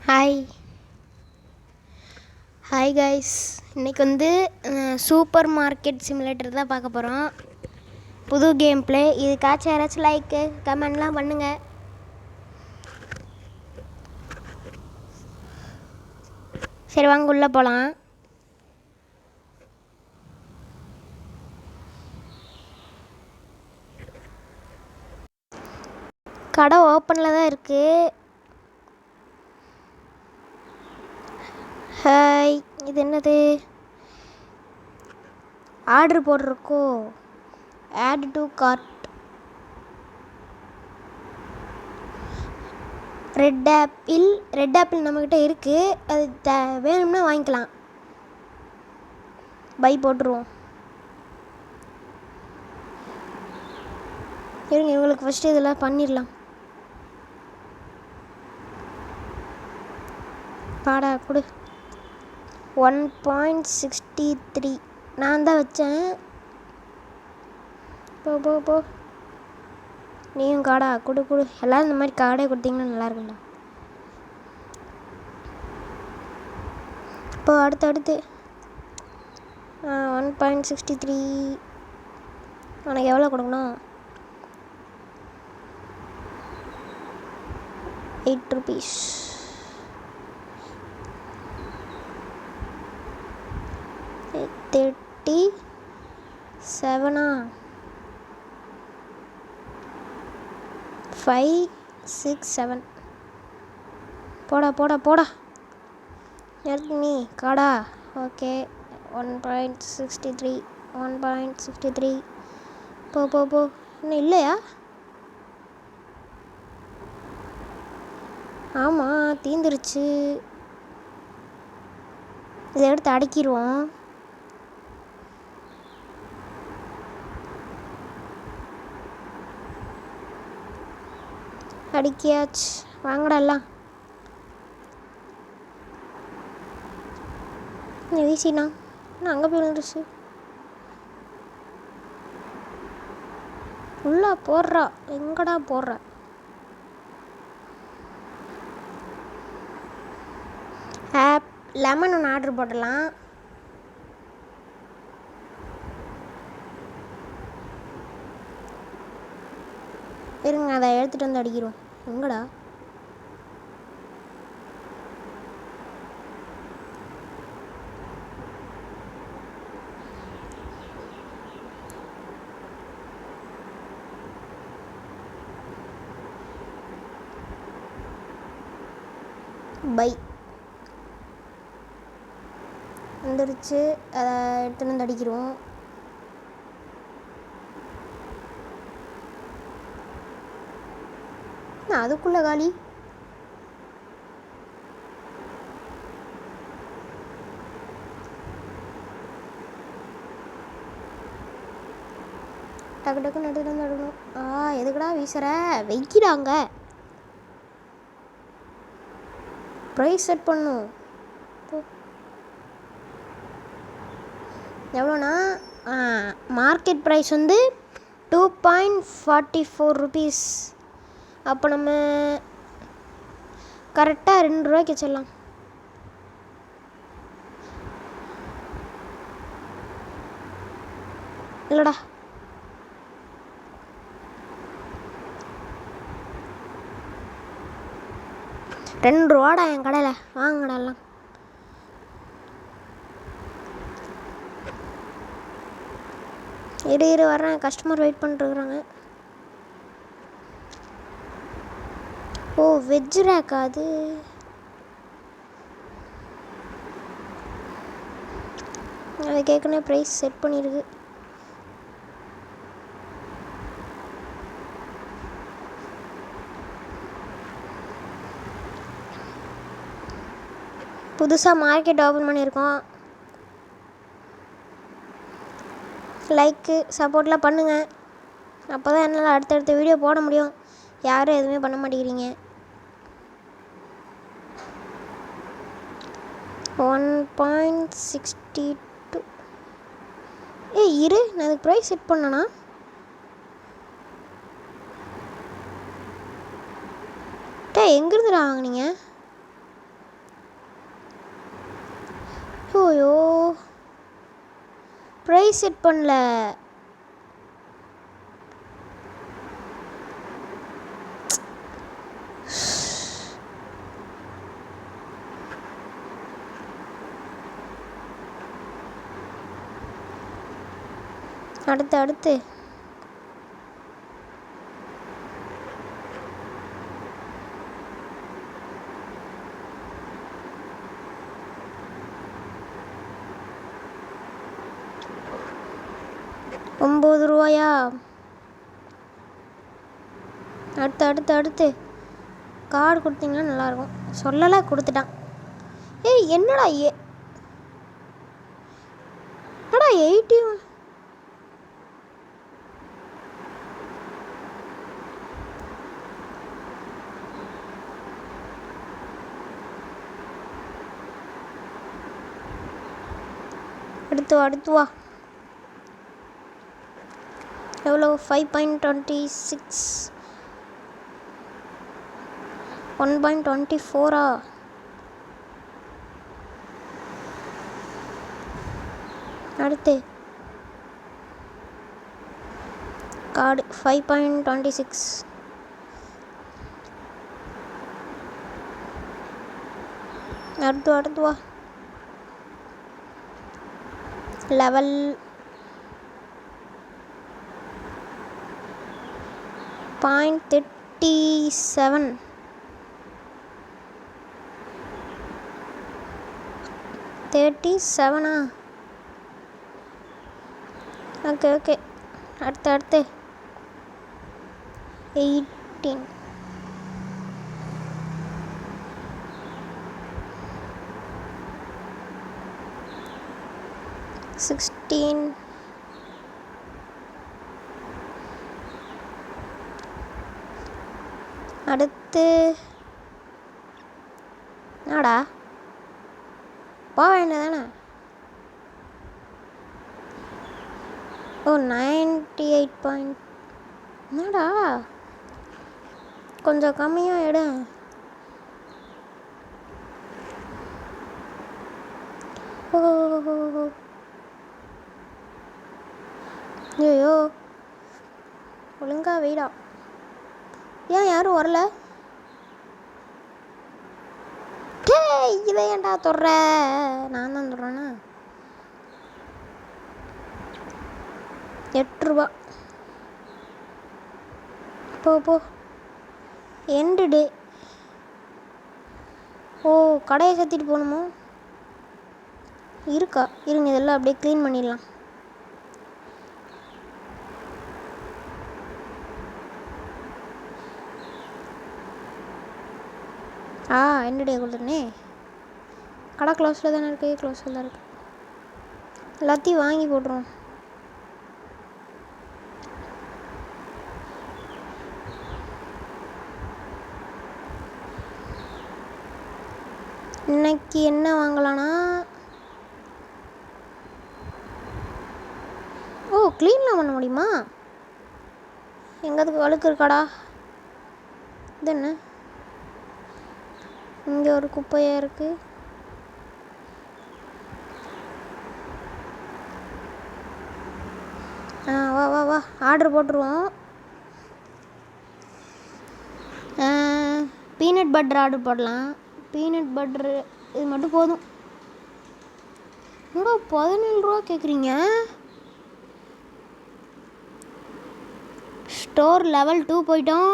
Hi hi guys, இன்றைக்கி வந்து super market simulator தான் பார்க்க போகிறோம். புது கேம் பிளே. இதுக்காச்சும் யாராச்சும் லைக்கு கமெண்ட்லாம் பண்ணுங்கள். சரி வாங்க உள்ளே போகலாம். கடை ஓப்பனில் தான் இருக்குது. ஹாய், இது என்னது? ஆர்டர் போட்டிருக்கோ. Add to cart. Red apple நம்மக்கிட்ட இருக்குது. அது வேணும்னா வாங்கிக்கலாம். பை போட்டுருவோம். இருங்க, இவங்களுக்கு ஃபஸ்ட்டு இதெல்லாம் பண்ணிடலாம். பாடா கொடு. 1.63 நான் தான் வச்சேன். போ நீயும் காடா கொடு. எல்லோரும் இந்த மாதிரி கார்டே கொடுத்தீங்கன்னா நல்லா இருக்கும்டா. இப்போ அடுத்து 1.63 உனக்கு எவ்வளோ கொடுக்கணும்? 8 rupees. $37 5 6 7 போடா எடுத்து நீ காடா. ஓகே, 1.63 போ. இன்னும் இல்லையா? ஆமாம், தீந்துருச்சு. இதை எடுத்து அடக்கிடுவோம். அடிக்கியாச்சு. வாங்கடலாம். வீசினா நான் அங்கே போய் விழுந்துருச்சு. உள்ளே போடுறா. எங்கடா போடுற? லெமன் ஒன்று ஆர்டர் போடலாம். இருங்க, அதை எடுத்துகிட்டு வந்து அடிக்கிறோம். எங்கடா? பை வந்துடுச்சு. அதை எடுத்துகிட்டு வந்து அடிக்கிறோம். அதுக்குள்ளே காலி. டக்குன்னு எடுத்துகிட்டு வந்து அடணும். எதுக்குடா வீசுற? வைக்கிறாங்க. ப்ரைஸ் செட் பண்ணும். எவ்வளோண்ணா? மார்க்கெட் ப்ரைஸ் வந்து 2.44 rupees. அப்போ நம்ம கரெக்டாக 2 ரூபாய்க்கு வச்சிடலாம். இல்லைடா, ₹2 என் கடையில். வாங்கடலாம். இரு வர்றேன். கஸ்டமர் வெயிட் பண்ணிட்டுருக்குறாங்க. ஓ, வெஜ் ரேக்கா அது? அது கேட்கணும். ப்ரைஸ் செட் பண்ணியிருக்கு. புதுசாக மார்க்கெட் ஓப்பன் பண்ணியிருக்கோம். லைக்கு சப்போர்ட்லாம் பண்ணுங்கள். அப்போ தான் என்னால் அடுத்தடுத்த வீடியோ போட முடியும். யாரும் எதுவுமே பண்ண மாட்டேங்கிறீங்க. 1.62 இரு, நான் அதுக்கு ப்ரைஸ் செட் பண்ணேண்ணா. எங்கேருந்துடா வாங்கினீங்க? ப்ரைஸ் செட் பண்ணல. அடுத்து ₹9. அடுத்து கார்டு கொடுத்தீங்கன்னா நல்லாயிருக்கும். சொல்லலை, கொடுத்துட்டான். ஏய் என்னடா 80. அடுத்து வா. எவ்வளோ? 5.26. 1.24. அடுத்து கார்டு 5.26. அடுத்து வா. லெவல் 0.37. 37. ஓகே. அடுத்து 18. 16. அடுத்து என்னடா போக வேண்டியதானே? 98. என்னடா கொஞ்சம் கம்மியாக எடு. ஐயோ ஒழுங்கா வெயிடா. ஏன் யாரும் வரல? இதை ஏன்டா தொடுற? நான் தான் தொடுறேன்னா. ₹8. போ. எண்டு டே. ஓ, கடையை சேர்த்திட்டு போகணுமோ? இருக்கா? இருங்க, இதெல்லாம் அப்படியே க்ளீன் பண்ணிடலாம். எண்டு டே கொடுத்துருனே. கடை க்ளோஸில் தானே இருக்குது. க்ளோஸில் தான் இருக்குது. எல்லாத்தையும் வாங்கி போட்டுருவோம். இன்னைக்கு என்ன வாங்கலான்னா, க்ளீன்லாம் பண்ண முடியுமா? எங்கதுக்கு அழுக்கு இருக்காடா? இது என்ன? இங்கே ஒரு குப்பையாக இருக்குது. வா ஆர்டர் போட்டுருவோம். பீனட் பட்டர் ஆர்டர் போடலாம். பீனட் பட்டரு இது மட்டும் போதும். என்னடா ₹17 கேட்குறீங்க? ஸ்டோர் லெவல் 2 போயிட்டோம்.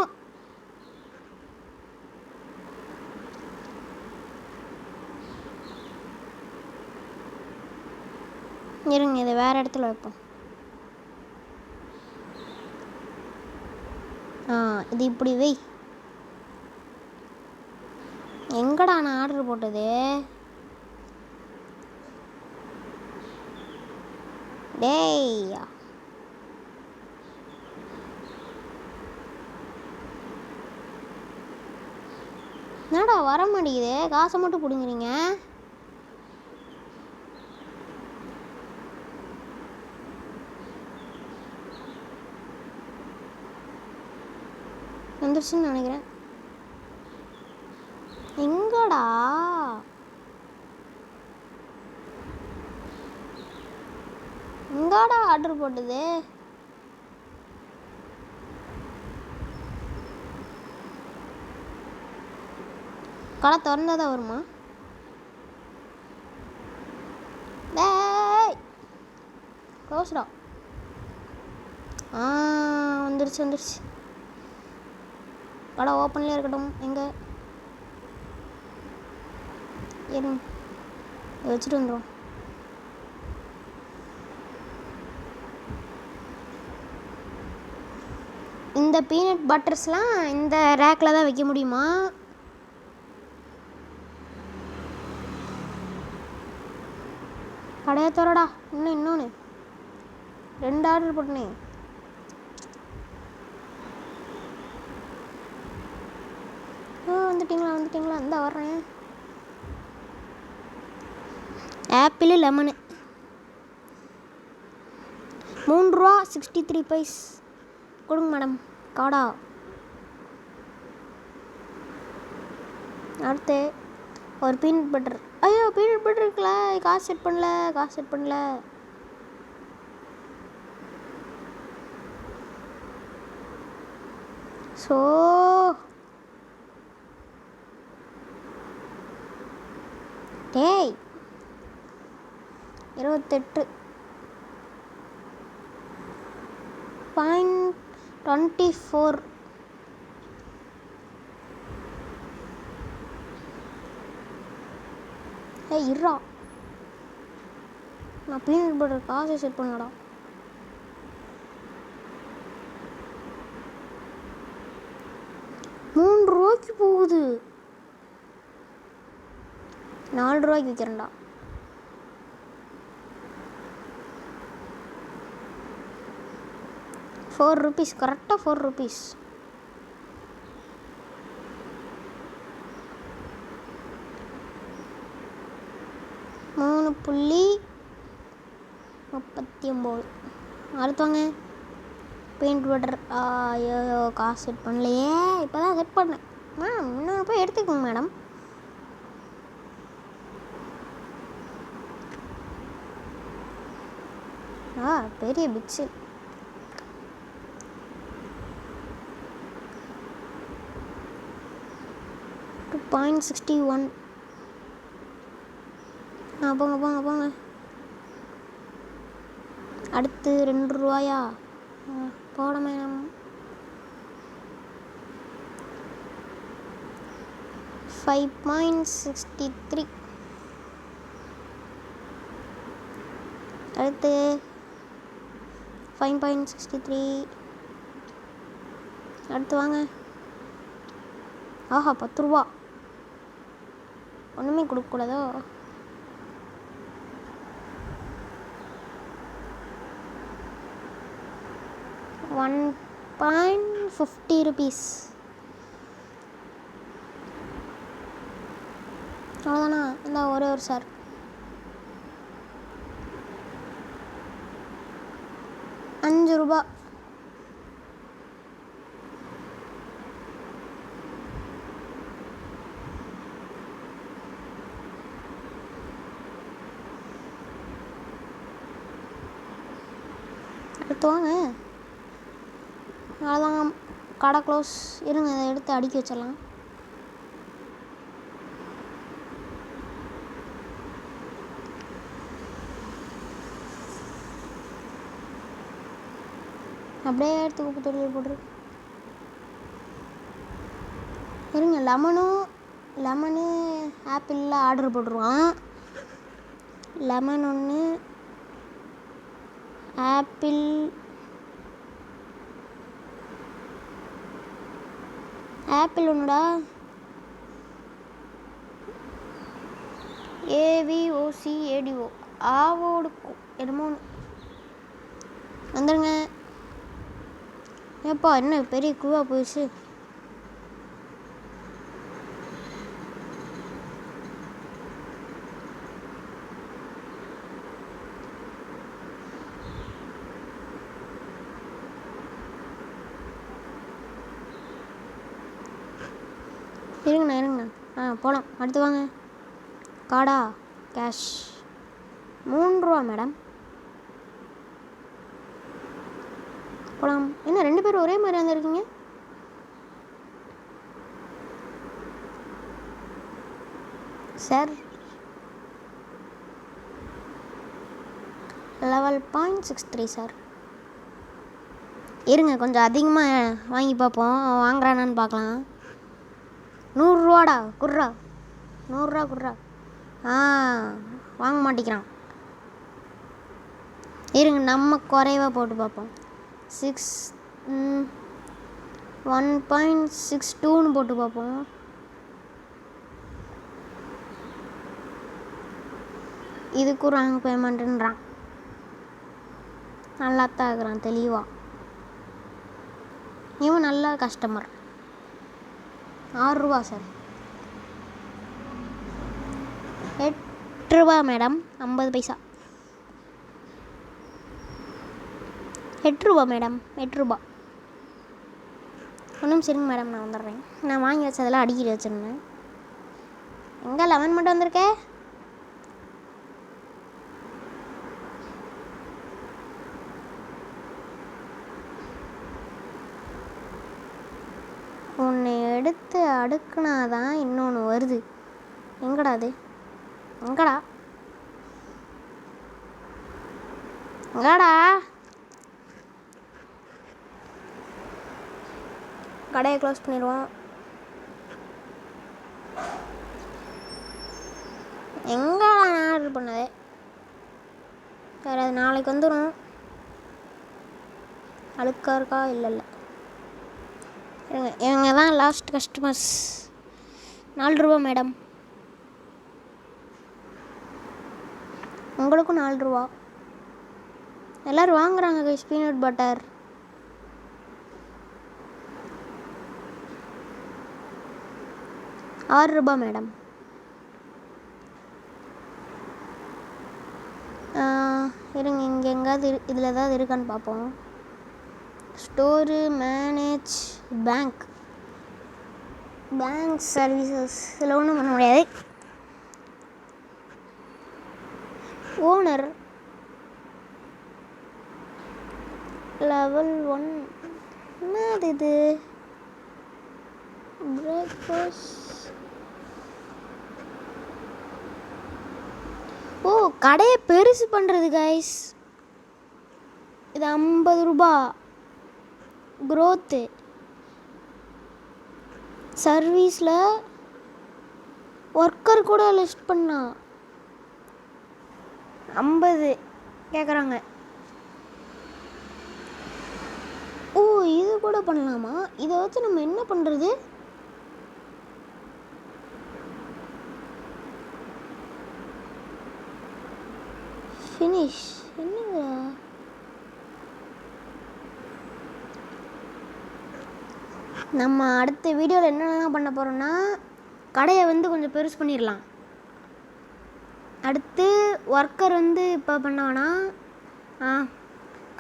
இருங்க, இதை வேறு இடத்துல வைப்போம். இது இப்படி வை. எங்கடா நான் ஆர்டர் போட்டது? டேய், என்னடா வர மாட்டேங்குது? காசை மட்டும் பிடுங்குறீங்க. வந்துருச்சுன்னு நினைக்கிறேன். எங்கடா? எங்கடா கார்டா ஆர்டர் போட்டது? கடை திறந்தா தான் வருமா? டேய் க்ளோஸ்டா. வந்துருச்சு. கடை ஓப்பன்லேயே இருக்கட்டும். எங்கே இருங்க, வச்சுட்டு வந்துடும். இந்த பீனட் பட்டர்ஸ்லாம் இந்த ரேக்கில் தான் வைக்க முடியுமா? கடையை தரடா. இன்னொன்று 2 ஆர்டர் போட்டனே. வந்துட்டீங்களா? இந்த வர்றேன். ஆப்பிள் லெமனு 3 ரூபா 63 பைஸ் கொடுங்க மேடம். காடா. அடுத்து ஒரு பீனட் பட்டர். ஐயோ பீனட் பட்டர் இருக்குல்ல, காசு செட் பண்ணல. ஸோ டேய் 28.24. இருடா, நான் பீனட் பட்டர் காசை செட் பண்ணடா. ₹3 போகுது. 4 ரூபாய்க்கு விற்கிறேன்டா. ₹4 கரெக்டாக ₹4. $3.39. அடுத்தவங்க பெயிண்ட் பட்டர். ஐயோ காசு செட் பண்ணலையே. இப்போ தான் செட் பண்ணேன் மேம். இன்னொன்று போய் எடுத்துக்கோங்க மேடம். பெரிய பிக்ஸு. $2.61. போங்க. அடுத்து ₹2. போட மேடம். 5.63. அடுத்து 5.63. அடுத்து வாங்க. ஆஹா ₹10. ஒன்றுமே கொடுக்கக்கூடாதோ? ₹1.50. அவ்வளோதானா? இந்த ஒரே ஒரு சார். ₹5. அடுத்து வாங்க. அவ்வளோதான், கடை க்ளோஸ். இருங்க, இதை எடுத்து அடுக்கி வச்சிடலாம். அப்படியே எடுத்து குப்பை தொழில் போட்டுரு. இருங்க, லெமனு ஆப்பிளில் ஆர்டர் போட்டுருவான். லெமன் 1, ஆப்பிள் 1டா. AVOCADO ஆவோடு என்னமோ வந்துடுங்க. ஏப்பா என்ன பெரிய குவா போயிடுச்சு. இருங்கண்ணா போகலாம். அடுத்து வாங்க. கார்டா கேஷ் ₹3 மேடம். போகலாம். என்ன 2 பேரும் ஒரே மாதிரி வந்துருக்கீங்க? Sir level 0.63 sir. இருங்க கொஞ்சம் அதிகமாக வாங்கி பார்ப்போம், வாங்குறானான்னு பார்க்கலாம். 100 ரூபாடா, குர்ரா 100 ரூபா குர்ரா. வாங்க மாட்டேங்கிறான். இருங்க நம்ம குறைவாக போட்டு பார்ப்போம். 1.62ன்னு போட்டு பார்ப்போம். இதுக்கும் ராங் பேமெண்ட்டுன்றான். நல்லா தான் இருக்கிறான் தெளிவாக. இவன் நல்ல கஸ்டமர். 6 ரூபா சார். 8 ரூபா மேடம், 50 பைசா. 8 ரூபா மேடம், 8 ரூபா. ஒன்றும் சரிங்க மேடம், நான் வந்துடுறேன். நான் வாங்கி வச்சதெல்லாம் அடிக்கிட்டு வச்சுருந்தேன். எங்கே 11 மட்டும் வந்திருக்கே? ஒன்று எடுத்து அடுக்குனாதான் இன்னொன்று வருது. எங்கடா அது? எங்கடா எங்கடா? கடையை க்ளோஸ் பண்ணிடுவோம். எங்கே நான் ஆர்டர் பண்ணது? வேறு அது நாளைக்கு வந்துடும். அழுக்கா இருக்கா? இல்லை இவங்க தான் லாஸ்ட் கஸ்டமர்ஸ். 4 ரூபா மேடம். உங்களுக்கும் 4 ரூபா. எல்லோரும் வாங்குறாங்க கைஸ் பீனட் பட்டர். ₹6 மேடம். இருங்க இங்கே எங்கேயாவது இதில் ஏதாவது இருக்கான்னு பார்ப்போம். Store, manage, bank services. இதில் ஒன்றும் பண்ண முடியாது. Owner level 1. என்னது இது? பிரேக்ஃபாஸ்ட். கடையை பெருசு பண்ணுறது கைஸ். இது 50 ரூபா. க்ரோத்து சர்வீஸில் ஒர்க்கர் கூட லிஸ்ட் பண்ணா 50 கேட்குறாங்க. இது கூட பண்ணலாமா? இதை வச்சு நம்ம என்ன பண்ணுறது? ஃபினிஷ் என்னங்க? நம்ம அடுத்த வீடியோவில் என்னென்னலாம் பண்ண போகிறோம்னா, கடையை கொஞ்சம் பெருசு பண்ணிடலாம். அடுத்து ஒர்க்கர் இப்போ பண்ணானா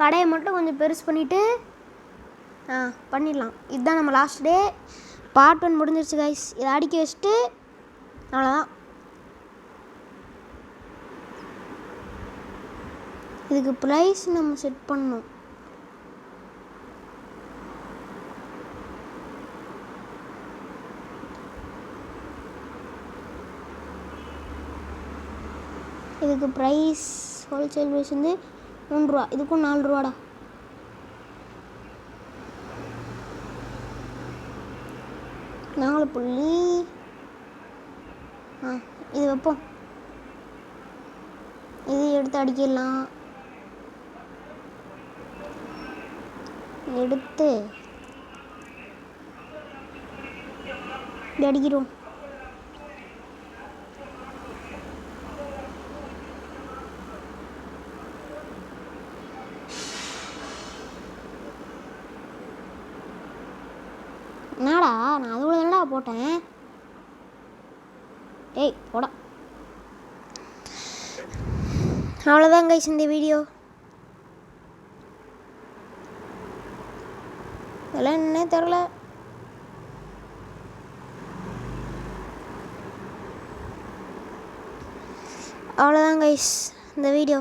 கடையை மட்டும் கொஞ்சம் பெருசு பண்ணிவிட்டு பண்ணிடலாம். இதுதான் நம்ம லாஸ்ட் டே. பார்ட் 1 முடிஞ்சிருச்சு கைஸ். இதை அடிக்க வச்சுட்டு அவ்வளோதான். இதுக்கு ப்ரைஸ் நம்ம செட் பண்ணணும். இதுக்கு ப்ரைஸ் ஹோல்சேல் ப்ரைஸ் 3 ரூபா. இதுக்கும் 4 ரூபாடா. இது வைப்போம். இது எடுத்து அடிக்கலாம். எடுத்து இப்படி அடிக்கிறோம். என்னடா நான் அது கூட தானடா போட்டேன். போடா. அவ்வளோதான் கைஸ் இந்த வீடியோ. இதெல்லாம் என்னன்னே தெரில. அவ்வளோதான் கைஸ் இந்த வீடியோ.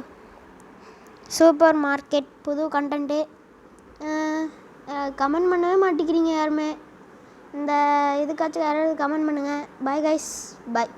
சூப்பர் மார்க்கெட் புது கண்டென்ட்டு. கமெண்ட் பண்ணவே மாட்டேங்கிறீங்க யாருமே. இந்த இதுக்காச்சும் யாராவது கமெண்ட் பண்ணுங்கள். பாய் கைஸ், பாய்.